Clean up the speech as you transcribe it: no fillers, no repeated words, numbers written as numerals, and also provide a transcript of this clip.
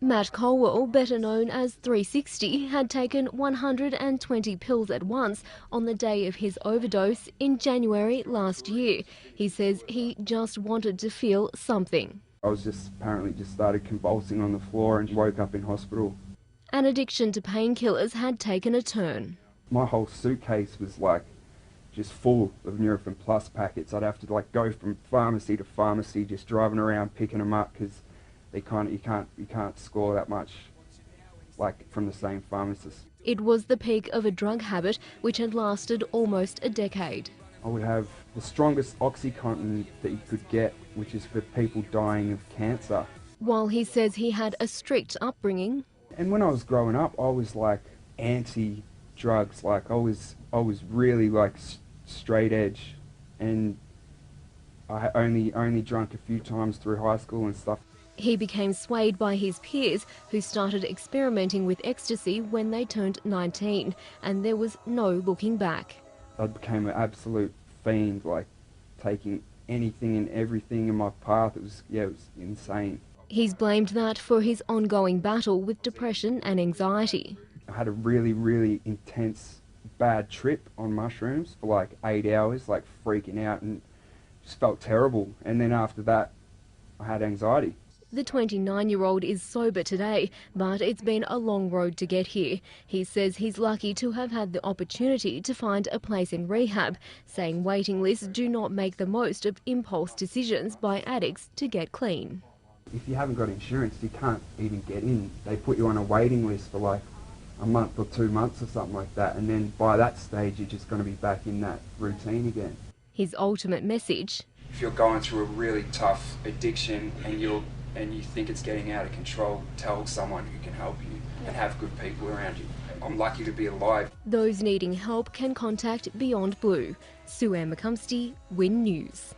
Matt Colwell, better known as 360, had taken 120 pills at once on the day of his overdose in January last year. He says he just wanted to feel something. I was apparently started convulsing on the floor and woke up in hospital. An addiction to painkillers had taken a turn. My whole suitcase was just full of Nurofen Plus packets. I'd have to go from pharmacy to pharmacy, just driving around picking them up because you can't score that much from the same pharmacist. It was the peak of a drug habit which had lasted almost a decade. I would have the strongest OxyContin that you could get, which is for people dying of cancer. While he says he had a strict upbringing. And when I was growing up, I was anti-drugs. I was really straight edge, and I only drank a few times through high school and stuff. He became swayed by his peers who started experimenting with ecstasy when they turned 19, and there was no looking back. I became an absolute fiend, taking anything and everything in my path. It was insane. He's blamed that for his ongoing battle with depression and anxiety. I had a really, really intense, bad trip on mushrooms for 8 hours, freaking out, and just felt terrible. And then after that, I had anxiety. The 29-year-old is sober today, but it's been a long road to get here. He says he's lucky to have had the opportunity to find a place in rehab, saying waiting lists do not make the most of impulse decisions by addicts to get clean. If you haven't got insurance, you can't even get in. They put you on a waiting list for a month or 2 months or something like that, and then by that stage you're just going to be back in that routine again. His ultimate message: if you're going through a really tough addiction and you think it's getting out of control, tell someone who can help you and have good people around you. I'm lucky to be alive. Those needing help can contact Beyond Blue. Sue Ann McCumsty, Win News.